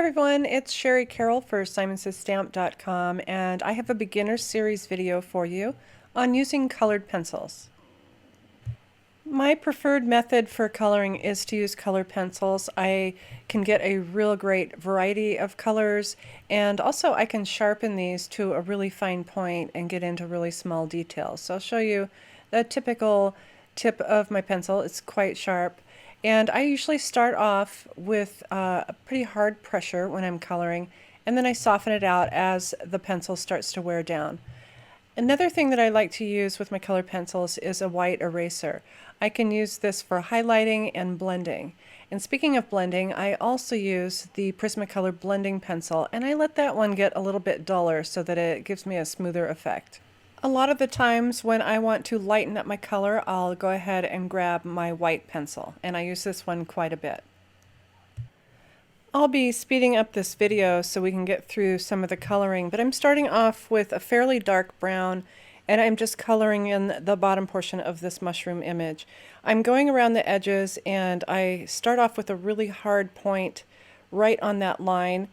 everyone, it's Sherry Carroll for SimonsStamp.com, and I have a beginner series video for you on using colored pencils. My preferred method for coloring is to use colored pencils. I can get a real great variety of colors, and also I can sharpen these to a really fine point and get into really small details. So I'll show you the typical tip of my pencil. It's quite sharp. And I usually start off with a pretty hard pressure when I'm coloring, and then I soften it out as the pencil starts to wear down. Another thing that I like to use with my color pencils is a white eraser. I can use this for highlighting and blending. And speaking of blending, I also use the Prismacolor blending pencil, and I let that one get a little bit duller so that it gives me a smoother effect. A lot of the times when I want to lighten up my color, I'll go ahead and grab my white pencil, and I use this one quite a bit. I'll be speeding up this video so we can get through some of the coloring, but I'm starting off with a fairly dark brown, and I'm just coloring in the bottom portion of this mushroom image. I'm going around the edges, and I start off with a really hard point right on that line.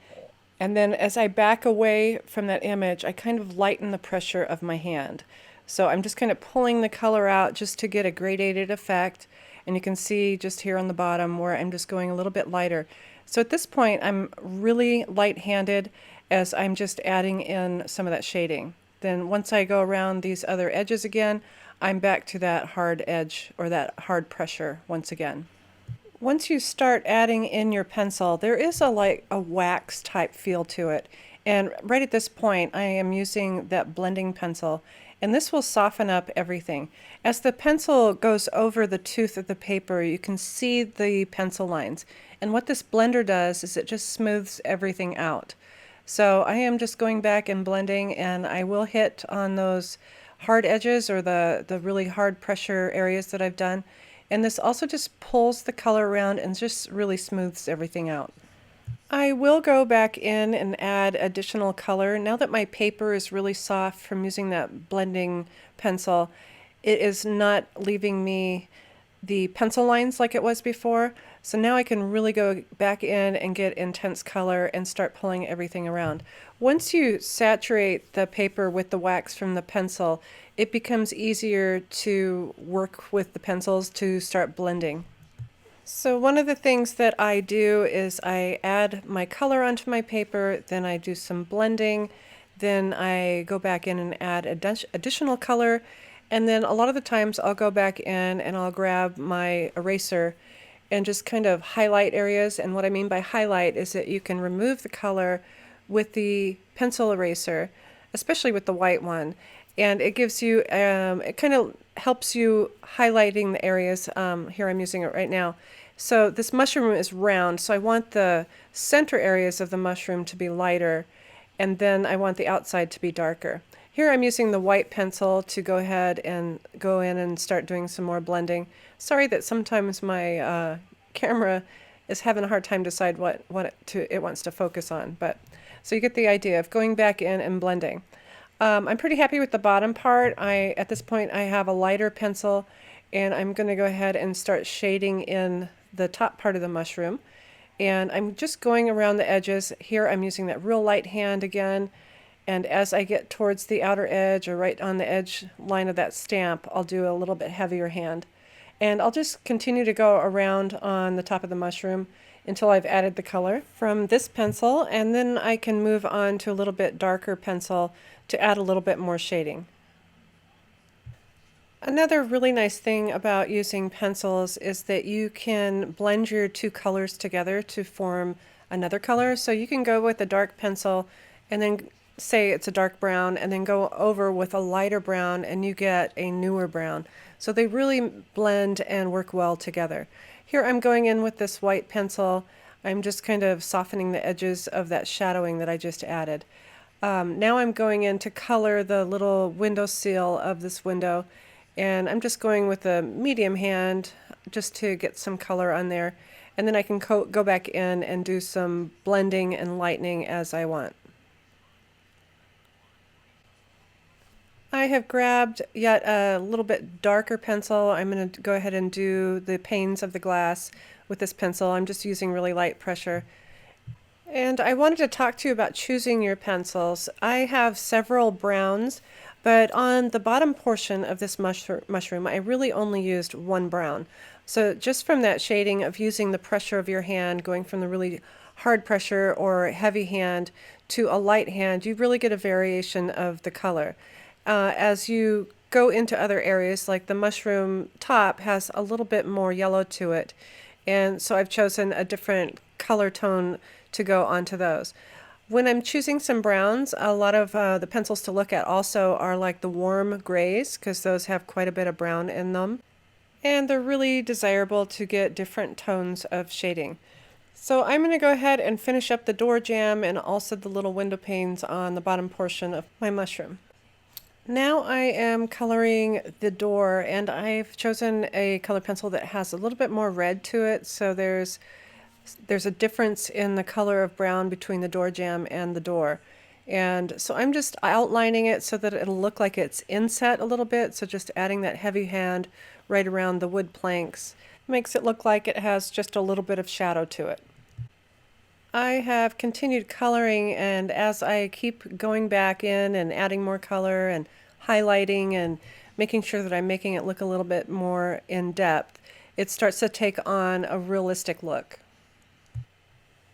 And then as I back away from that image, I kind of lighten the pressure of my hand. So I'm just kind of pulling the color out just to get a gradated effect. And you can see just here on the bottom where I'm just going a little bit lighter. So at this point, I'm really light-handed as I'm just adding in some of that shading. Then once I go around these other edges again, I'm back to that hard edge or that hard pressure once again. Once you start adding in your pencil, there is like a wax type feel to it. And right at this point, I am using that blending pencil, and this will soften up everything. As the pencil goes over the tooth of the paper, you can see the pencil lines. And what this blender does is it just smooths everything out. So I am just going back and blending, and I will hit on those hard edges or the really hard pressure areas that I've done. And this also just pulls the color around and just really smooths everything out. I will go back in and add additional color. Now that my paper is really soft from using that blending pencil, it is not leaving me the pencil lines like it was before. So now I can really go back in and get intense color and start pulling everything around. Once you saturate the paper with the wax from the pencil, it becomes easier to work with the pencils to start blending. So one of the things that I do is I add my color onto my paper, then I do some blending, then I go back in and add additional color, and then a lot of the times I'll go back in and I'll grab my eraser and just kind of highlight areas. And what I mean by highlight is that you can remove the color with the pencil eraser, especially with the white one, and it gives you, it kind of helps you highlighting the areas. Here I'm using it right now. So this mushroom is round, so I want the center areas of the mushroom to be lighter, and then I want the outside to be darker. Here I'm using the white pencil to go ahead and go in and start doing some more blending. Sorry that sometimes my camera is having a hard time decide what it wants to focus on, but so you get the idea of going back in and blending. I'm pretty happy with the bottom part. At this point I have a lighter pencil, and I'm going to go ahead and start shading in the top part of the mushroom. And I'm just going around the edges. Here I'm using that real light hand again, and as I get towards the outer edge or right on the edge line of that stamp, I'll do a little bit heavier hand. And I'll just continue to go around on the top of the mushroom until I've added the color from this pencil, and then I can move on to a little bit darker pencil to add a little bit more shading. Another really nice thing about using pencils is that you can blend your two colors together to form another color. So you can go with a dark pencil and then say it's a dark brown, and then go over with a lighter brown and you get a newer brown. So they really blend and work well together. Here I'm going in with this white pencil. I'm just kind of softening the edges of that shadowing that I just added. Now I'm going in to color the little windowsill of this window, and I'm just going with a medium hand just to get some color on there, and then I can go back in and do some blending and lightening as I want. I have grabbed yet a little bit darker pencil. I'm going to go ahead and do the panes of the glass with this pencil. I'm just using really light pressure. And I wanted to talk to you about choosing your pencils. I have several browns, but on the bottom portion of this mushroom, I really only used one brown. So just from that shading of using the pressure of your hand, going from the really hard pressure or heavy hand to a light hand, you really get a variation of the color. As you go into other areas, like the mushroom top has a little bit more yellow to it, and so I've chosen a different color tone to go onto those. When I'm choosing some browns, a lot of the pencils to look at also are like the warm grays, because those have quite a bit of brown in them, and they're really desirable to get different tones of shading. So I'm going to go ahead and finish up the door jamb and also the little window panes on the bottom portion of my mushroom. Now I am coloring the door, and I've chosen a color pencil that has a little bit more red to it, so there's a difference in the color of brown between the door jamb and the door. And so I'm just outlining it so that it'll look like it's inset a little bit, so just adding that heavy hand right around the wood planks makes it look like it has just a little bit of shadow to it. I have continued coloring, and as I keep going back in and adding more color and highlighting and making sure that I'm making it look a little bit more in depth, it starts to take on a realistic look.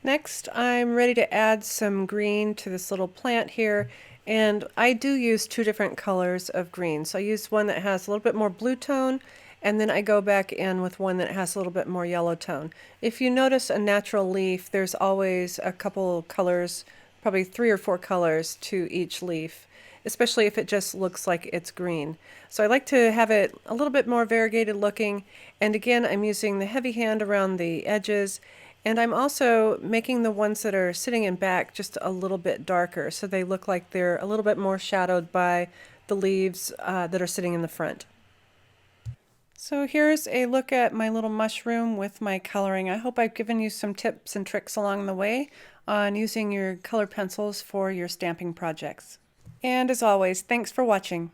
Next, I'm ready to add some green to this little plant here, and I do use two different colors of green. So I use one that has a little bit more blue tone, and then I go back in with one that has a little bit more yellow tone. If you notice a natural leaf, there's always a couple colors, probably 3 or 4 colors to each leaf, especially if it just looks like it's green. So I like to have it a little bit more variegated looking, and again I'm using the heavy hand around the edges, and I'm also making the ones that are sitting in back just a little bit darker so they look like they're a little bit more shadowed by the leaves that are sitting in the front. So here's a look at my little mushroom with my coloring. I hope I've given you some tips and tricks along the way on using your color pencils for your stamping projects. And as always, thanks for watching.